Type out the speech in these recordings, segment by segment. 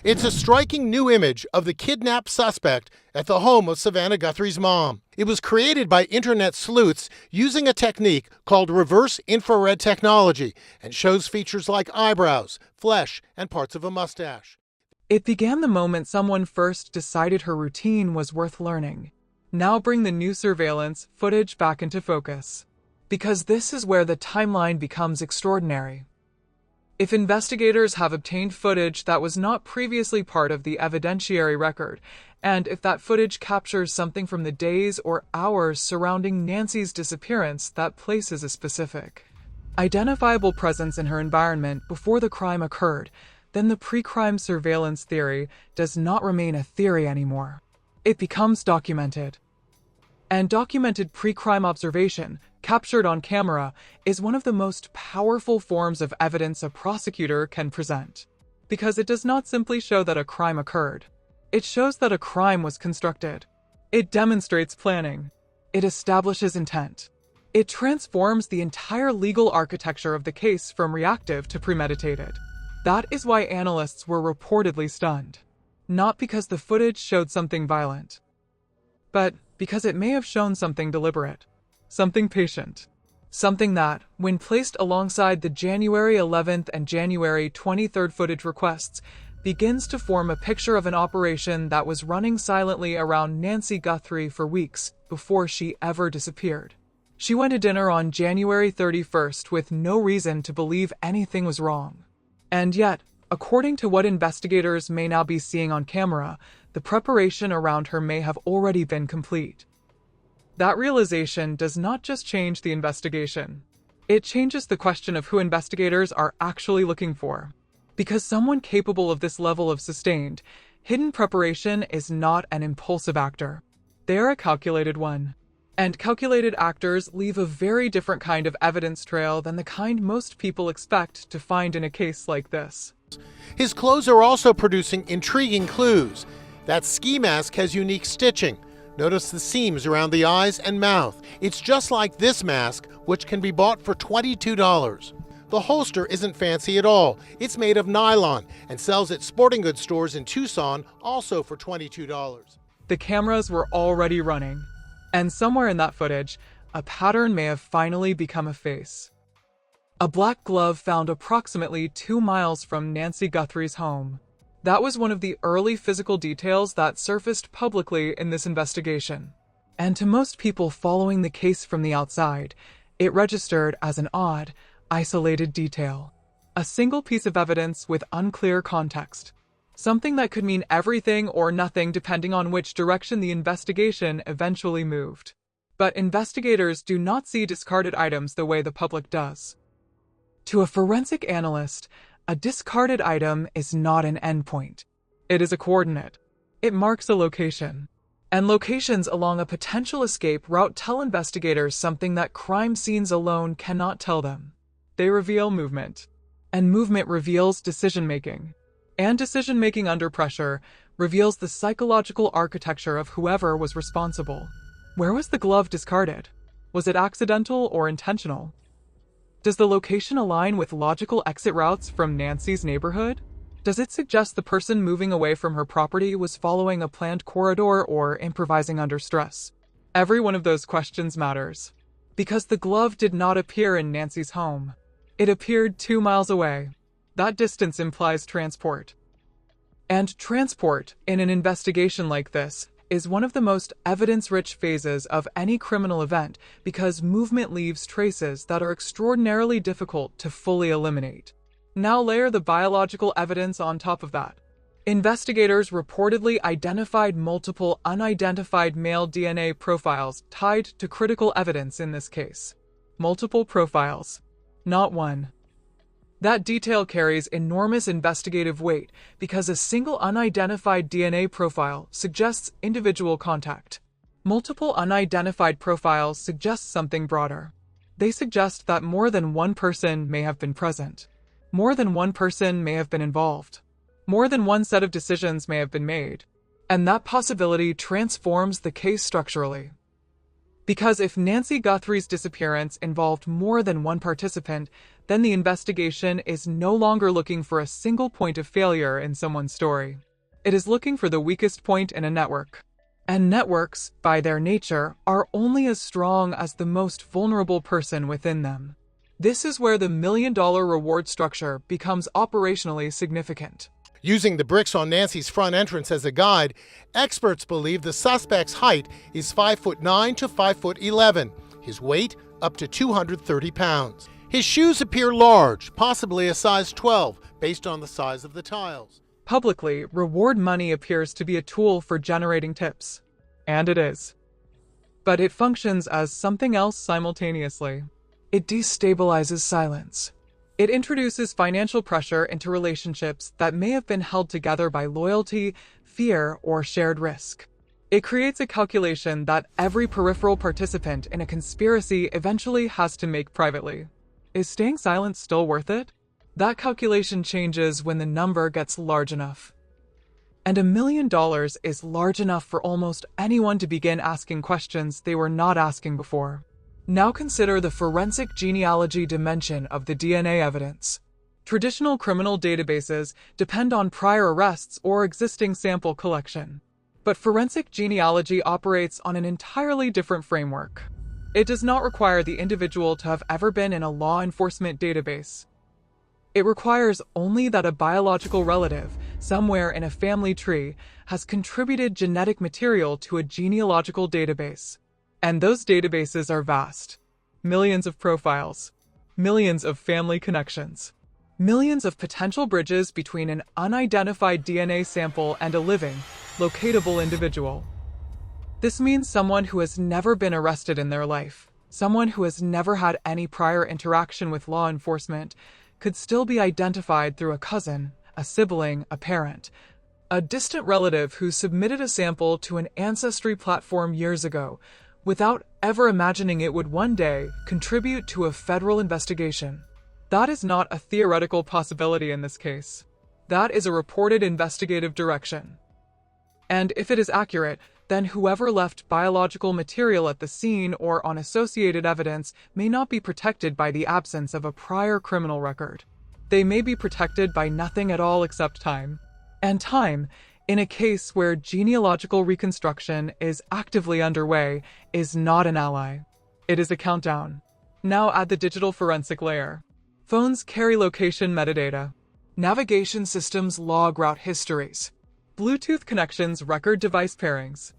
It's a striking new image of the kidnapped suspect at the home of Savannah Guthrie's mom. It was created by internet sleuths using a technique called reverse infrared technology and shows features like eyebrows, flesh, and parts of a mustache. It began the moment someone first decided her routine was worth learning. Now bring the new surveillance footage back into focus. Because this is where the timeline becomes extraordinary. If investigators have obtained footage that was not previously part of the evidentiary record, and if that footage captures something from the days or hours surrounding Nancy's disappearance that places a specific, identifiable presence in her environment before the crime occurred, then the pre-crime surveillance theory does not remain a theory anymore. It becomes documented. And documented pre-crime observation, captured on camera, is one of the most powerful forms of evidence a prosecutor can present. Because it does not simply show that a crime occurred. It shows that a crime was constructed. It demonstrates planning. It establishes intent. It transforms the entire legal architecture of the case from reactive to premeditated. That is why analysts were reportedly stunned. Not because the footage showed something violent, but because it may have shown something deliberate, something patient, something that, when placed alongside the January 11th and January 23rd footage requests, begins to form a picture of an operation that was running silently around Nancy Guthrie for weeks before she ever disappeared. She went to dinner on January 31st with no reason to believe anything was wrong. And yet, according to what investigators may now be seeing on camera, the preparation around her may have already been complete. That realization does not just change the investigation. It changes the question of who investigators are actually looking for. Because someone capable of this level of sustained, hidden preparation is not an impulsive actor. They are a calculated one. And calculated actors leave a very different kind of evidence trail than the kind most people expect to find in a case like this. His clothes are also producing intriguing clues. That ski mask has unique stitching. Notice the seams around the eyes and mouth. It's just like this mask, which can be bought for $22. The holster isn't fancy at all. It's made of nylon and sells at sporting goods stores in Tucson, also for $22. The cameras were already running, and somewhere in that footage, a pattern may have finally become a face. A black glove found approximately 2 miles from Nancy Guthrie's home. That was one of the early physical details that surfaced publicly in this investigation. And to most people following the case from the outside, it registered as an odd, isolated detail. A single piece of evidence with unclear context. Something that could mean everything or nothing depending on which direction the investigation eventually moved. But investigators do not see discarded items the way the public does. To a forensic analyst, a discarded item is not an endpoint. It is a coordinate. It marks a location. And locations along a potential escape route tell investigators something that crime scenes alone cannot tell them. They reveal movement. And movement reveals decision-making. And decision-making under pressure reveals the psychological architecture of whoever was responsible. Where was the glove discarded? Was it accidental or intentional? Does the location align with logical exit routes from Nancy's neighborhood? Does it suggest the person moving away from her property was following a planned corridor or improvising under stress? Every one of those questions matters. Because the glove did not appear in Nancy's home. It appeared 2 miles away. That distance implies transport. And transport, in an investigation like this, is one of the most evidence-rich phases of any criminal event because movement leaves traces that are extraordinarily difficult to fully eliminate. Now layer the biological evidence on top of that. Investigators reportedly identified multiple unidentified male DNA profiles tied to critical evidence in this case. Multiple profiles, not one. That detail carries enormous investigative weight because a single unidentified DNA profile suggests individual contact. Multiple unidentified profiles suggest something broader. They suggest that more than one person may have been present. More than one person may have been involved. More than one set of decisions may have been made. And that possibility transforms the case structurally. Because if Nancy Guthrie's disappearance involved more than one participant, then the investigation is no longer looking for a single point of failure in someone's story. It is looking for the weakest point in a network. And networks, by their nature, are only as strong as the most vulnerable person within them. This is where the million-dollar reward structure becomes operationally significant. Using the bricks on Nancy's front entrance as a guide, experts believe the suspect's height is 5'9" to 5'11", his weight up to 230 pounds. His shoes appear large, possibly a size 12, based on the size of the tiles. Publicly, reward money appears to be a tool for generating tips. And it is. But it functions as something else simultaneously. It destabilizes silence. It introduces financial pressure into relationships that may have been held together by loyalty, fear, or shared risk. It creates a calculation that every peripheral participant in a conspiracy eventually has to make privately. Is staying silent still worth it? That calculation changes when the number gets large enough. And $1 million is large enough for almost anyone to begin asking questions they were not asking before. Now consider the forensic genealogy dimension of the DNA evidence. Traditional criminal databases depend on prior arrests or existing sample collection. But forensic genealogy operates on an entirely different framework. It does not require the individual to have ever been in a law enforcement database. It requires only that a biological relative, somewhere in a family tree, has contributed genetic material to a genealogical database. And those databases are vast. Millions of profiles, millions of family connections, millions of potential bridges between an unidentified DNA sample and a living, locatable individual. This means someone who has never been arrested in their life, someone who has never had any prior interaction with law enforcement, could still be identified through a cousin, a sibling, a parent, a distant relative who submitted a sample to an ancestry platform years ago, without ever imagining it would one day contribute to a federal investigation. That is not a theoretical possibility in this case. That is a reported investigative direction. And if it is accurate, then whoever left biological material at the scene or on associated evidence may not be protected by the absence of a prior criminal record. They may be protected by nothing at all except time. And time, in a case where genealogical reconstruction is actively underway, is not an ally. It is a countdown. Now add the digital forensic layer. Phones carry location metadata. Navigation systems log route histories. Bluetooth connections record device pairings.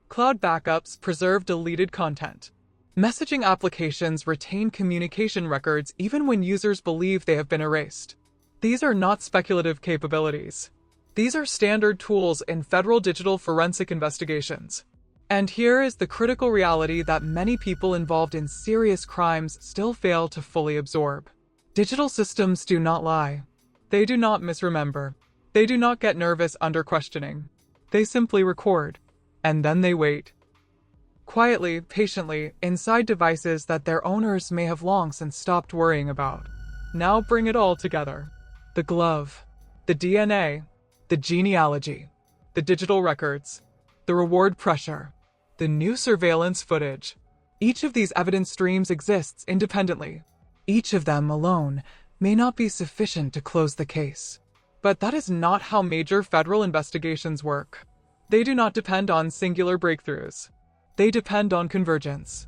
Cloud backups preserve deleted content. Messaging applications retain communication records even when users believe they have been erased. These are not speculative capabilities. These are standard tools in federal digital forensic investigations. And here is the critical reality that many people involved in serious crimes still fail to fully absorb. Digital systems do not lie. They do not misremember. They do not get nervous under questioning. They simply record. And then they wait. Quietly, patiently, inside devices that their owners may have long since stopped worrying about. Now bring it all together. The glove, the DNA, the genealogy, the digital records, the reward pressure, the new surveillance footage. Each of these evidence streams exists independently. Each of them alone may not be sufficient to close the case. But that is not how major federal investigations work. They do not depend on singular breakthroughs. They depend on convergence.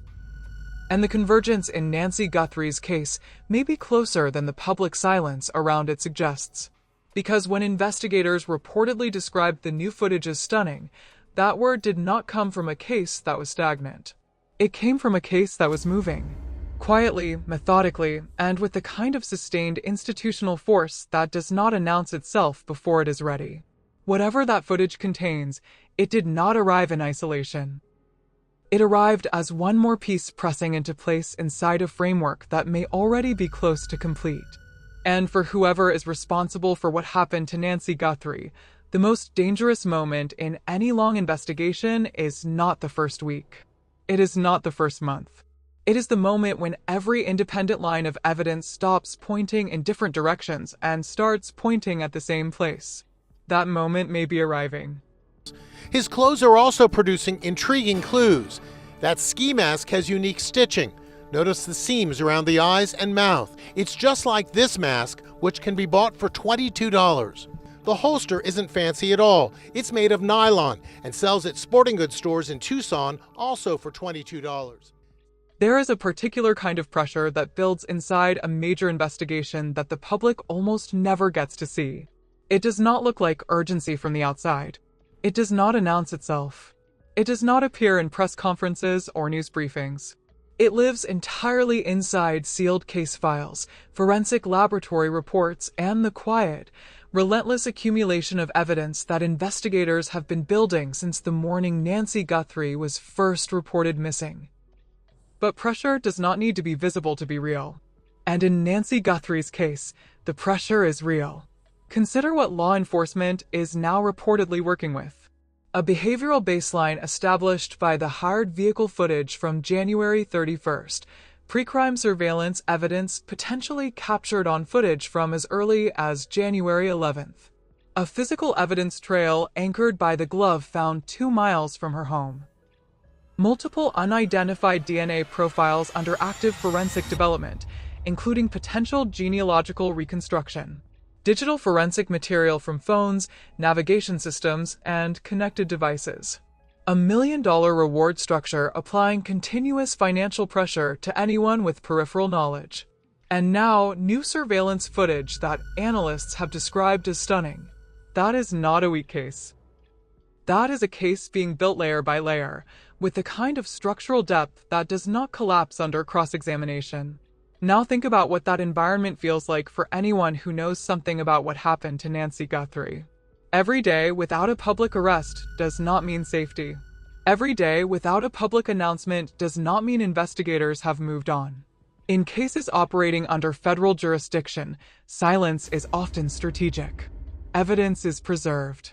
And the convergence in Nancy Guthrie's case may be closer than the public silence around it suggests. Because when investigators reportedly described the new footage as stunning, that word did not come from a case that was stagnant. It came from a case that was moving. Quietly, methodically, and with the kind of sustained institutional force that does not announce itself before it is ready. Whatever that footage contains, it did not arrive in isolation. It arrived as one more piece pressing into place inside a framework that may already be close to complete. And for whoever is responsible for what happened to Nancy Guthrie, the most dangerous moment in any long investigation is not the first week. It is not the first month. It is the moment when every independent line of evidence stops pointing in different directions and starts pointing at the same place. That moment may be arriving. His clothes are also producing intriguing clues. That ski mask has unique stitching. Notice the seams around the eyes and mouth. It's just like this mask, which can be bought for $22. The holster isn't fancy at all. It's made of nylon and sells at sporting goods stores in Tucson, also for $22. There is a particular kind of pressure that builds inside a major investigation that the public almost never gets to see. It does not look like urgency from the outside. It does not announce itself. It does not appear in press conferences or news briefings. It lives entirely inside sealed case files, forensic laboratory reports, and the quiet, relentless accumulation of evidence that investigators have been building since the morning Nancy Guthrie was first reported missing. But pressure does not need to be visible to be real. And in Nancy Guthrie's case, the pressure is real. Consider what law enforcement is now reportedly working with. A behavioral baseline established by the hired vehicle footage from January 31st, pre-crime surveillance evidence potentially captured on footage from as early as January 11th. A physical evidence trail anchored by the glove found 2 miles from her home. Multiple unidentified DNA profiles under active forensic development, including potential genealogical reconstruction. Digital forensic material from phones, navigation systems, and connected devices. $1 million reward structure applying continuous financial pressure to anyone with peripheral knowledge. And now, new surveillance footage that analysts have described as stunning. That is not a weak case. That is a case being built layer by layer, with the kind of structural depth that does not collapse under cross-examination. Now think about what that environment feels like for anyone who knows something about what happened to Nancy Guthrie. Every day without a public arrest does not mean safety. Every day without a public announcement does not mean investigators have moved on. In cases operating under federal jurisdiction, silence is often strategic. Evidence is preserved.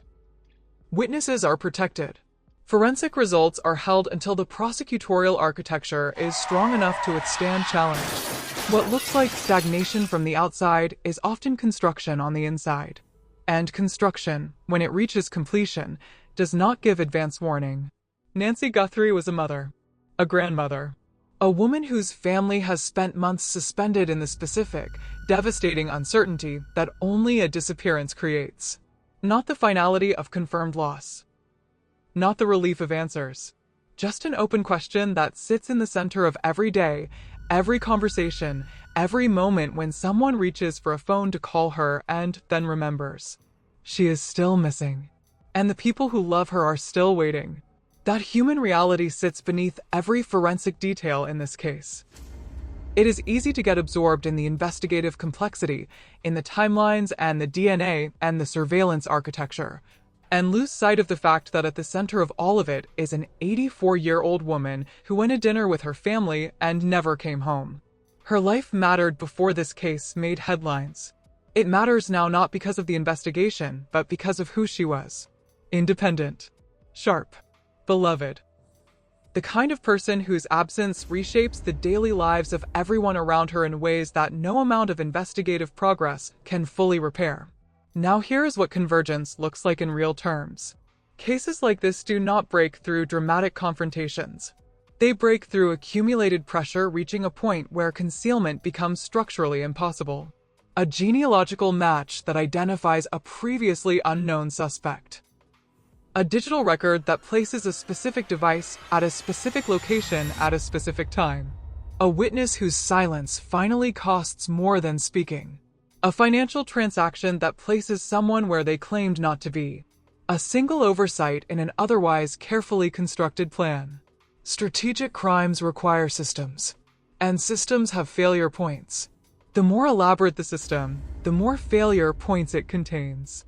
Witnesses are protected. Forensic results are held until the prosecutorial architecture is strong enough to withstand challenge. What looks like stagnation from the outside is often construction on the inside. And construction, when it reaches completion, does not give advance warning. Nancy Guthrie was a mother, a grandmother, a woman whose family has spent months suspended in the specific, devastating uncertainty that only a disappearance creates. Not the finality of confirmed loss. Not the relief of answers. Just an open question that sits in the center of every day, every conversation, every moment when someone reaches for a phone to call her and then remembers. She is still missing. And the people who love her are still waiting. That human reality sits beneath every forensic detail in this case. It is easy to get absorbed in the investigative complexity, in the timelines and the DNA and the surveillance architecture, and lose sight of the fact that at the center of all of it is an 84-year-old woman who went to dinner with her family and never came home. Her life mattered before this case made headlines. It matters now not because of the investigation, but because of who she was. Independent. Sharp. Beloved. The kind of person whose absence reshapes the daily lives of everyone around her in ways that no amount of investigative progress can fully repair. Now here is what convergence looks like in real terms. Cases like this do not break through dramatic confrontations. They break through accumulated pressure reaching a point where concealment becomes structurally impossible. A genealogical match that identifies a previously unknown suspect. A digital record that places a specific device at a specific location at a specific time. A witness whose silence finally costs more than speaking. A financial transaction that places someone where they claimed not to be. A single oversight in an otherwise carefully constructed plan. Strategic crimes require systems. And systems have failure points. The more elaborate the system, the more failure points it contains.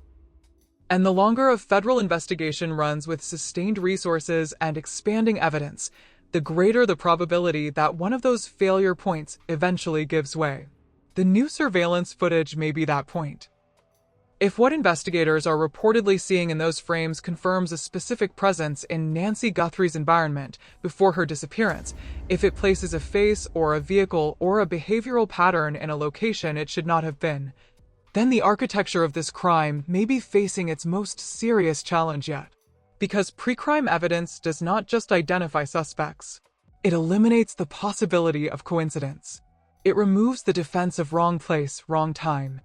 And the longer a federal investigation runs with sustained resources and expanding evidence, the greater the probability that one of those failure points eventually gives way. The new surveillance footage may be that point. If what investigators are reportedly seeing in those frames confirms a specific presence in Nancy Guthrie's environment before her disappearance, if it places a face or a vehicle or a behavioral pattern in a location it should not have been, then the architecture of this crime may be facing its most serious challenge yet. Because pre-crime evidence does not just identify suspects. It eliminates the possibility of coincidence. It removes the defense of wrong place, wrong time.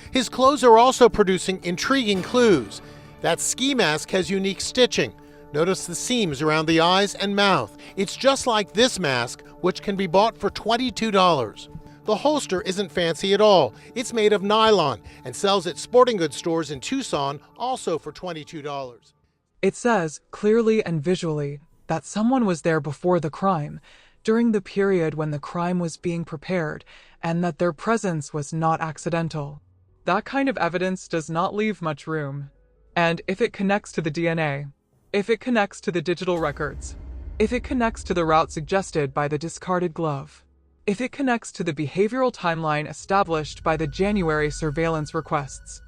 His clothes are also producing intriguing clues. That ski mask has unique stitching. Notice the seams around the eyes and mouth. It's just like this mask, which can be bought for $22. The holster isn't fancy at all. It's made of nylon and sells at sporting goods stores in Tucson, also for $22. It says, clearly and visually, that someone was there before the crime, during the period when the crime was being prepared, and that their presence was not accidental. That kind of evidence does not leave much room. And if it connects to the DNA, if it connects to the digital records, if it connects to the route suggested by the discarded glove, if it connects to the behavioral timeline established by the January surveillance requests,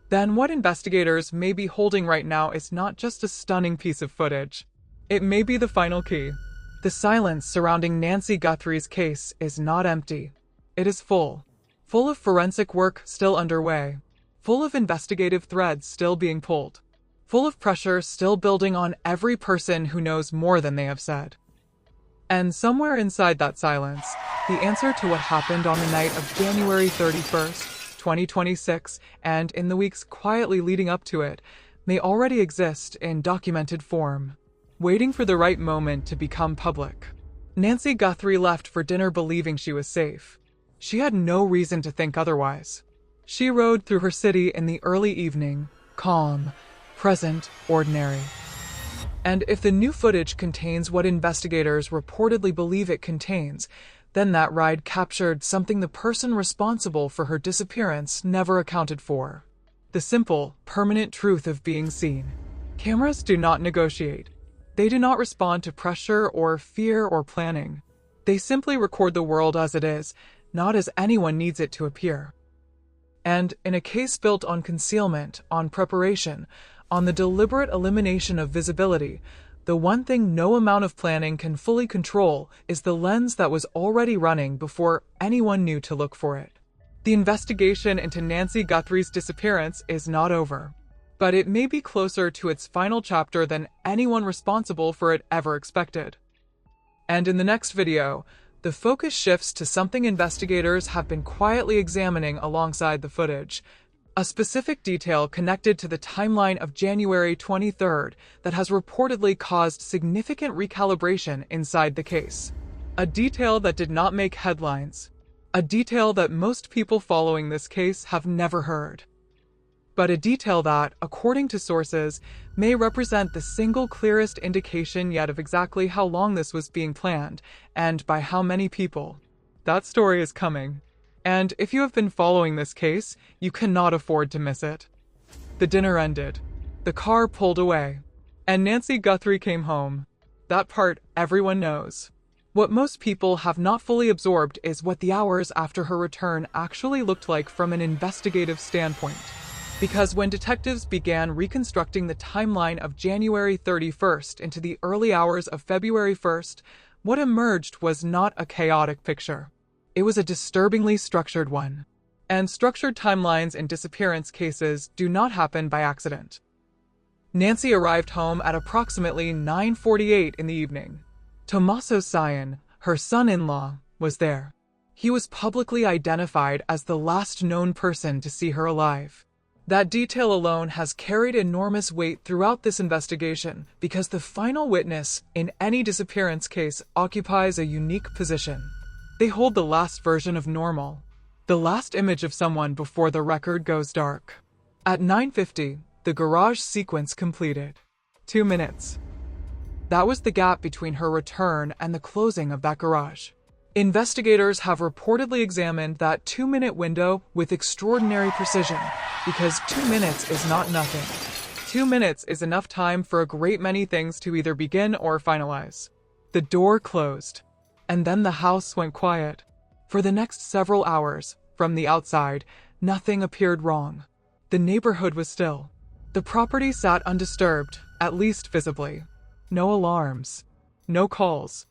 then what investigators may be holding right now is not just a stunning piece of footage. It may be the final key. The silence surrounding Nancy Guthrie's case is not empty. It is full of forensic work still underway, full of investigative threads still being pulled, full of pressure still building on every person who knows more than they have said. And somewhere inside that silence, the answer to what happened on the night of January 31st, 2026, and in the weeks quietly leading up to it, may already exist in documented form, waiting for the right moment to become public. Nancy Guthrie left for dinner believing she was safe. She had no reason to think otherwise. She rode through her city in the early evening, calm, present, ordinary. And if the new footage contains what investigators reportedly believe it contains, then that ride captured something the person responsible for her disappearance never accounted for. The simple, permanent truth of being seen. Cameras do not negotiate. They do not respond to pressure or fear or planning. They simply record the world as it is, not as anyone needs it to appear. And in a case built on concealment, on preparation, on the deliberate elimination of visibility, the one thing no amount of planning can fully control is the lens that was already running before anyone knew to look for it. The investigation into Nancy Guthrie's disappearance is not over, but it may be closer to its final chapter than anyone responsible for it ever expected. And in the next video, the focus shifts to something investigators have been quietly examining alongside the footage, a specific detail connected to the timeline of January 23rd that has reportedly caused significant recalibration inside the case. A detail that did not make headlines, a detail that most people following this case have never heard. But a detail that, according to sources, may represent the single clearest indication yet of exactly how long this was being planned, and by how many people. That story is coming. And if you have been following this case, you cannot afford to miss it. The dinner ended. The car pulled away. And Nancy Guthrie came home. That part everyone knows. What most people have not fully absorbed is what the hours after her return actually looked like from an investigative standpoint. Because when detectives began reconstructing the timeline of January 31st into the early hours of February 1st, what emerged was not a chaotic picture. It was a disturbingly structured one. And structured timelines in disappearance cases do not happen by accident. Nancy arrived home at approximately 9:48 in the evening. Tommaso Sion, her son-in-law, was there. He was publicly identified as the last known person to see her alive. That detail alone has carried enormous weight throughout this investigation because the final witness in any disappearance case occupies a unique position. They hold the last version of normal, the last image of someone before the record goes dark. At 9:50, the garage sequence completed. 2 minutes. That was the gap between her return and the closing of that garage. Investigators have reportedly examined that 2-minute window with extraordinary precision because 2 minutes is not nothing. 2 minutes is enough time for a great many things to either begin or finalize. The door closed, and then the house went quiet. For the next several hours, from the outside, nothing appeared wrong. The neighborhood was still. The property sat undisturbed, at least visibly. No alarms. No calls.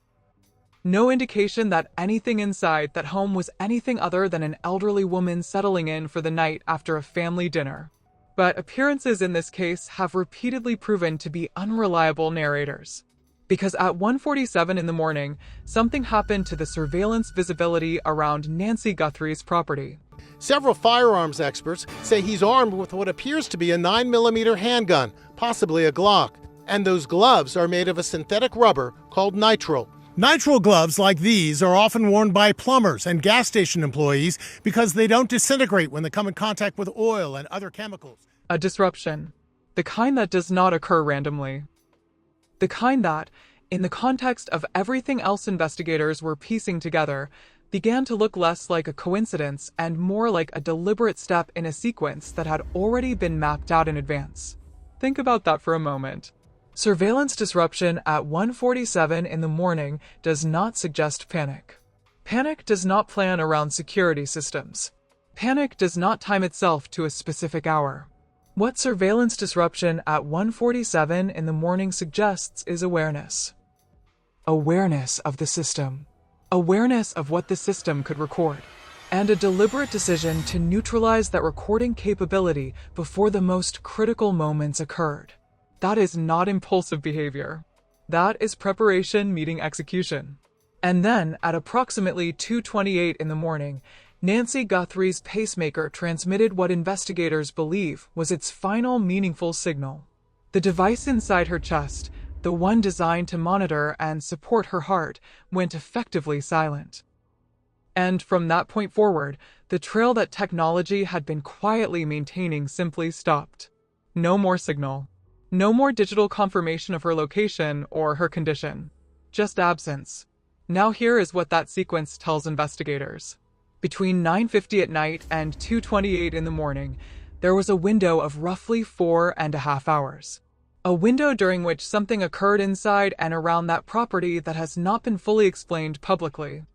No indication that anything inside that home was anything other than an elderly woman settling in for the night after a family dinner. But appearances in this case have repeatedly proven to be unreliable narrators. Because at 1:47 in the morning, something happened to the surveillance visibility around Nancy Guthrie's property. Several firearms experts say he's armed with what appears to be a 9mm handgun, possibly a Glock. And those gloves are made of a synthetic rubber called nitrile. Nitrile gloves like these are often worn by plumbers and gas station employees because they don't disintegrate when they come in contact with oil and other chemicals. A disruption. The kind that does not occur randomly. The kind that, in the context of everything else investigators were piecing together, began to look less like a coincidence and more like a deliberate step in a sequence that had already been mapped out in advance. Think about that for a moment. Surveillance disruption at 1:47 in the morning does not suggest panic. Panic does not plan around security systems. Panic does not time itself to a specific hour. What surveillance disruption at 1:47 in the morning suggests is awareness. Awareness of the system. Awareness of what the system could record. And a deliberate decision to neutralize that recording capability before the most critical moments occurred. That is not impulsive behavior. That is preparation meeting execution. And then, at approximately 2:28 in the morning, Nancy Guthrie's pacemaker transmitted what investigators believe was its final meaningful signal. The device inside her chest, the one designed to monitor and support her heart, went effectively silent. And from that point forward, the trail that technology had been quietly maintaining simply stopped. No more signal. No more digital confirmation of her location or her condition. Just absence. Now here is what that sequence tells investigators. Between 9:50 at night and 2:28 in the morning, there was a window of roughly 4.5 hours. A window during which something occurred inside and around that property that has not been fully explained publicly.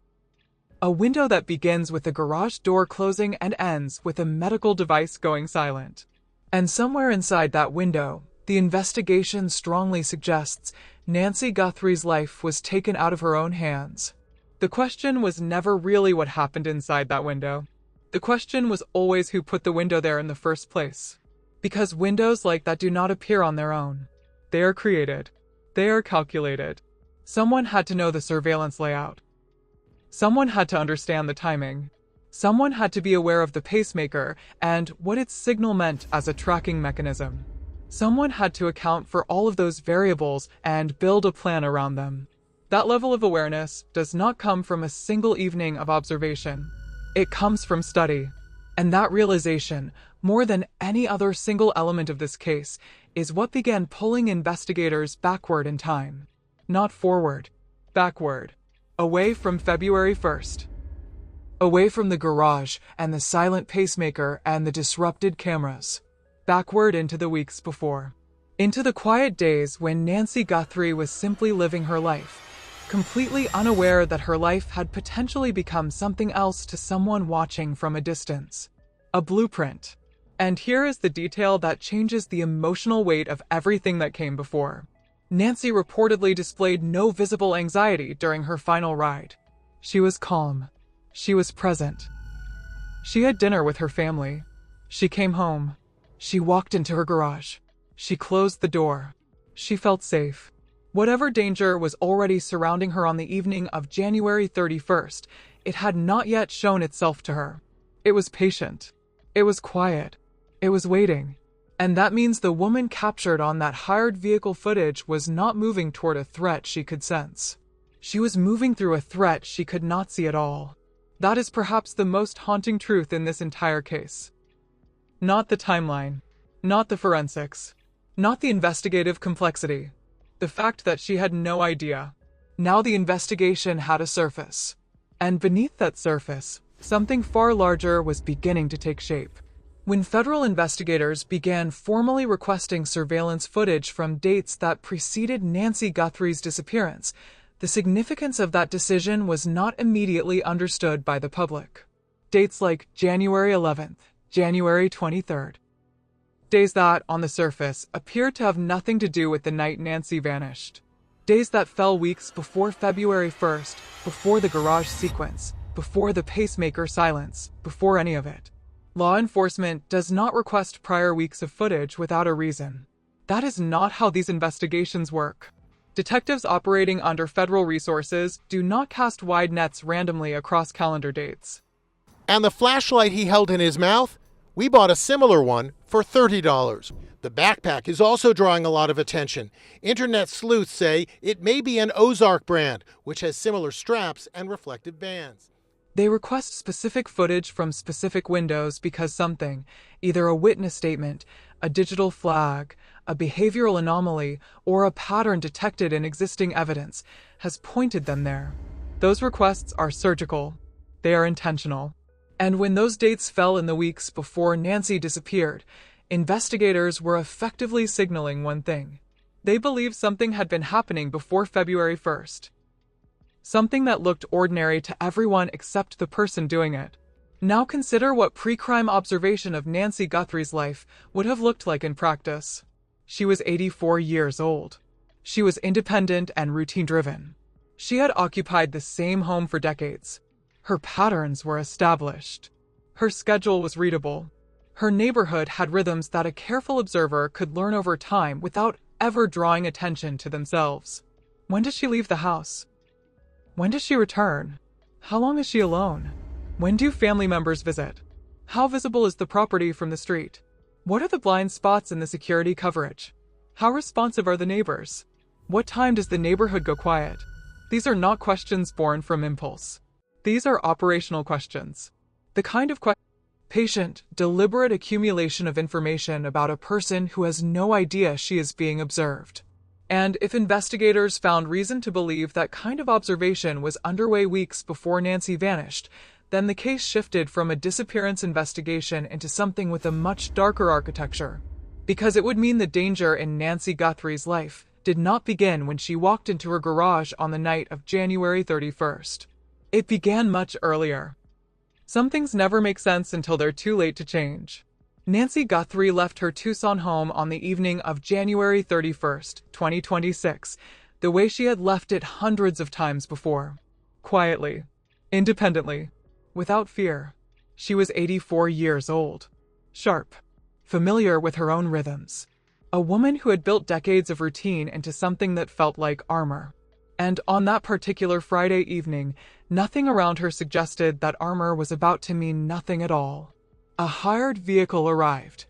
A window that begins with the garage door closing and ends with a medical device going silent. And somewhere inside that window, the investigation strongly suggests Nancy Guthrie's life was taken out of her own hands. The question was never really what happened inside that window. The question was always who put the window there in the first place. Because windows like that do not appear on their own. They are created. They are calculated. Someone had to know the surveillance layout. Someone had to understand the timing. Someone had to be aware of the pacemaker and what its signal meant as a tracking mechanism. Someone had to account for all of those variables and build a plan around them. That level of awareness does not come from a single evening of observation. It comes from study. And that realization, more than any other single element of this case, is what began pulling investigators backward in time. Not forward. Backward. Away from February 1st. Away from the garage and the silent pacemaker and the disrupted cameras. Backward into the weeks before. Into the quiet days when Nancy Guthrie was simply living her life, completely unaware that her life had potentially become something else to someone watching from a distance. A blueprint. And here is the detail that changes the emotional weight of everything that came before. Nancy reportedly displayed no visible anxiety during her final ride. She was calm. She was present. She had dinner with her family. She came home. She walked into her garage. She closed the door. She felt safe. Whatever danger was already surrounding her on the evening of January 31st, it had not yet shown itself to her. It was patient. It was quiet. It was waiting. And that means the woman captured on that hired vehicle footage was not moving toward a threat she could sense. She was moving through a threat she could not see at all. That is perhaps the most haunting truth in this entire case. Not the timeline. Not the forensics. Not the investigative complexity. The fact that she had no idea. Now the investigation had a surface. And beneath that surface, something far larger was beginning to take shape. When federal investigators began formally requesting surveillance footage from dates that preceded Nancy Guthrie's disappearance, the significance of that decision was not immediately understood by the public. Dates like January 11th, January 23rd. Days that, on the surface, appeared to have nothing to do with the night Nancy vanished. Days that fell weeks before February 1st, before the garage sequence, before the pacemaker silence, before any of it. Law enforcement does not request prior weeks of footage without a reason. That is not how these investigations work. Detectives operating under federal resources do not cast wide nets randomly across calendar dates. And the flashlight he held in his mouth? We bought a similar one for $30. The backpack is also drawing a lot of attention. Internet sleuths say it may be an Ozark brand, which has similar straps and reflective bands. They request specific footage from specific windows because something, either a witness statement, a digital flag, a behavioral anomaly, or a pattern detected in existing evidence, has pointed them there. Those requests are surgical. They are intentional. And when those dates fell in the weeks before Nancy disappeared, investigators were effectively signaling one thing. They believed something had been happening before February 1st. Something that looked ordinary to everyone except the person doing it. Now consider what pre-crime observation of Nancy Guthrie's life would have looked like in practice. She was 84 years old. She was independent and routine-driven. She had occupied the same home for decades. Her patterns were established. Her schedule was readable. Her neighborhood had rhythms that a careful observer could learn over time without ever drawing attention to themselves. When does she leave the house? When does she return? How long is she alone? When do family members visit? How visible is the property from the street? What are the blind spots in the security coverage? How responsive are the neighbors? What time does the neighborhood go quiet? These are not questions born from impulse. These are operational questions. The kind of patient, deliberate accumulation of information about a person who has no idea she is being observed. And if investigators found reason to believe that kind of observation was underway weeks before Nancy vanished, then the case shifted from a disappearance investigation into something with a much darker architecture. Because it would mean the danger in Nancy Guthrie's life did not begin when she walked into her garage on the night of January 31st. It began much earlier. Some things never make sense until they're too late to change. Nancy Guthrie left her Tucson home on the evening of January 31st, 2026, the way she had left it hundreds of times before. Quietly, independently, without fear. She was 84 years old. Sharp, familiar with her own rhythms. A woman who had built decades of routine into something that felt like armor. And on that particular Friday evening, nothing around her suggested that armor was about to mean nothing at all. A hired vehicle arrived.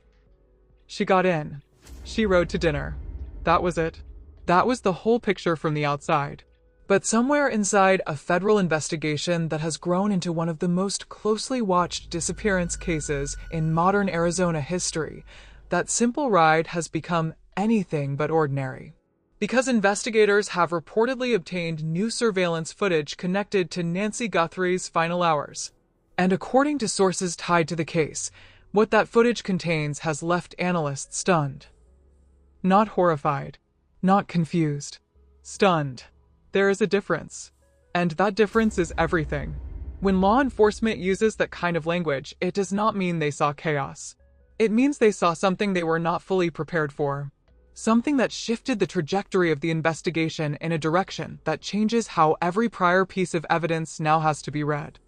She got in. She rode to dinner. That was it. That was the whole picture from the outside. But somewhere inside a federal investigation that has grown into one of the most closely watched disappearance cases in modern Arizona history, that simple ride has become anything but ordinary. Because investigators have reportedly obtained new surveillance footage connected to Nancy Guthrie's final hours. And according to sources tied to the case, what that footage contains has left analysts stunned. Not horrified. Not confused. Stunned. There is a difference. And that difference is everything. When law enforcement uses that kind of language, it does not mean they saw chaos. It means they saw something they were not fully prepared for. Something that shifted the trajectory of the investigation in a direction that changes how every prior piece of evidence now has to be read.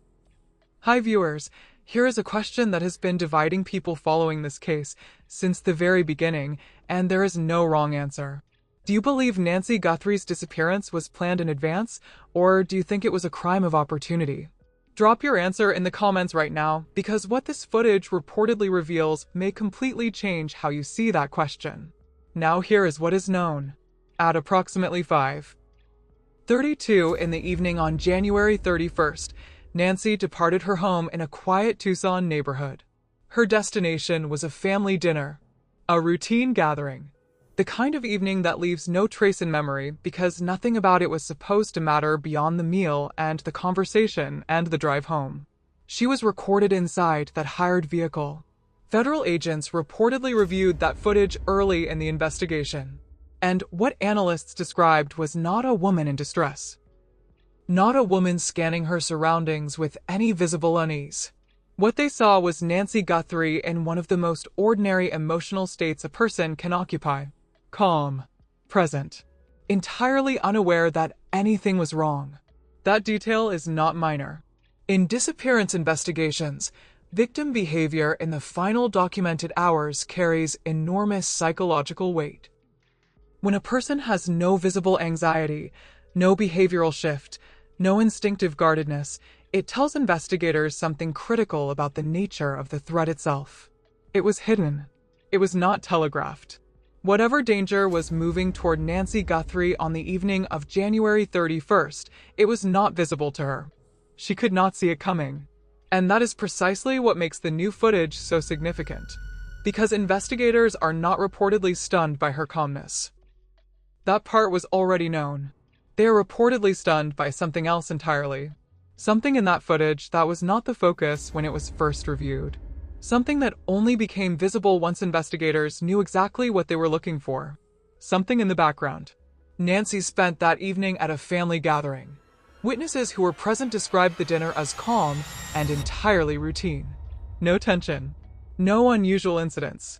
Hi viewers, here is a question that has been dividing people following this case since the very beginning, and there is no wrong answer. Do you believe Nancy Guthrie's disappearance was planned in advance, or do you think it was a crime of opportunity? Drop your answer in the comments right now, because what this footage reportedly reveals may completely change how you see that question. Now here is what is known. At approximately 5:32 in the evening on January 31st, Nancy departed her home in a quiet Tucson neighborhood. Her destination was a family dinner, a routine gathering, the kind of evening that leaves no trace in memory because nothing about it was supposed to matter beyond the meal and the conversation and the drive home. She was recorded inside that hired vehicle. Federal agents reportedly reviewed that footage early in the investigation. And what analysts described was not a woman in distress. Not a woman scanning her surroundings with any visible unease. What they saw was Nancy Guthrie in one of the most ordinary emotional states a person can occupy. Calm, present, entirely unaware that anything was wrong. That detail is not minor. In disappearance investigations, victim behavior in the final documented hours carries enormous psychological weight. When a person has no visible anxiety, no behavioral shift, no instinctive guardedness, it tells investigators something critical about the nature of the threat itself. It was hidden. It was not telegraphed. Whatever danger was moving toward Nancy Guthrie on the evening of January 31st, it was not visible to her. She could not see it coming. And that is precisely what makes the new footage so significant. Because investigators are not reportedly stunned by her calmness. That part was already known. They are reportedly stunned by something else entirely. Something in that footage that was not the focus when it was first reviewed. Something that only became visible once investigators knew exactly what they were looking for. Something in the background. Nancy spent that evening at a family gathering. Witnesses who were present described the dinner as calm and entirely routine. No tension. No unusual incidents.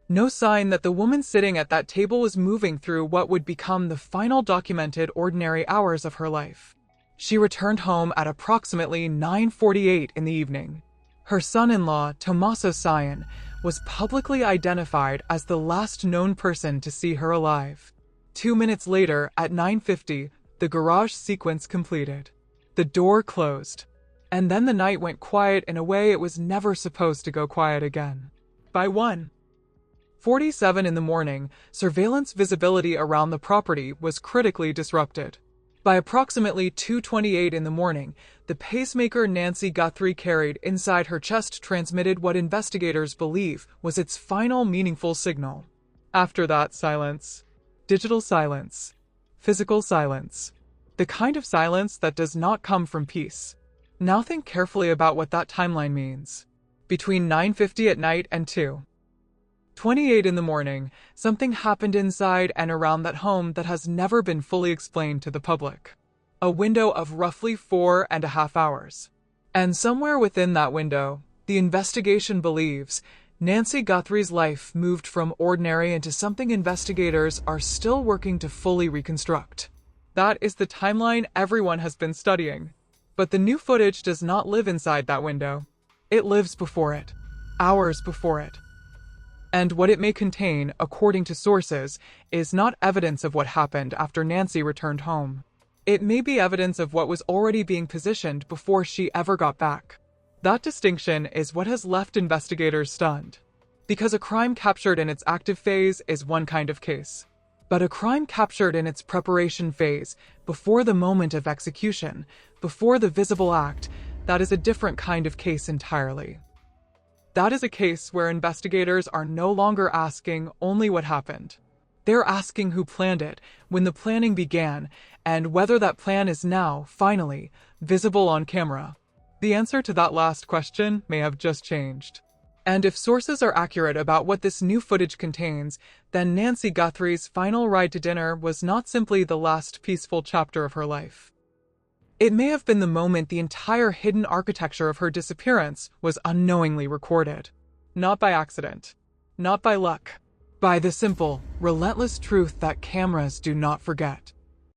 No sign that the woman sitting at that table was moving through what would become the final documented ordinary hours of her life. She returned home at approximately 9:48 in the evening. Her son-in-law, Tommaso Sion, was publicly identified as the last known person to see her alive. 2 minutes later, at 9:50, the garage sequence completed. The door closed. And then the night went quiet in a way it was never supposed to go quiet again. By 1:47 in the morning, surveillance visibility around the property was critically disrupted. By approximately 2:28 in the morning, the pacemaker Nancy Guthrie carried inside her chest transmitted what investigators believe was its final meaningful signal. After that, silence. Digital silence. Physical silence. The kind of silence that does not come from peace. Now think carefully about what that timeline means. Between 9:50 at night and 2:28 in the morning, something happened inside and around that home that has never been fully explained to the public. A window of roughly 4.5 hours. And somewhere within that window, the investigation believes, Nancy Guthrie's life moved from ordinary into something investigators are still working to fully reconstruct. That is the timeline everyone has been studying. But the new footage does not live inside that window. It lives before it. Hours before it. And what it may contain, according to sources, is not evidence of what happened after Nancy returned home. It may be evidence of what was already being positioned before she ever got back. That distinction is what has left investigators stunned. Because a crime captured in its active phase is one kind of case. But a crime captured in its preparation phase, before the moment of execution, before the visible act, that is a different kind of case entirely. That is a case where investigators are no longer asking only what happened. They're asking who planned it, when the planning began, and whether that plan is now, finally, visible on camera. The answer to that last question may have just changed. And if sources are accurate about what this new footage contains, then Nancy Guthrie's final ride to dinner was not simply the last peaceful chapter of her life. It may have been the moment the entire hidden architecture of her disappearance was unknowingly recorded. Not by accident. Not by luck. By the simple, relentless truth that cameras do not forget.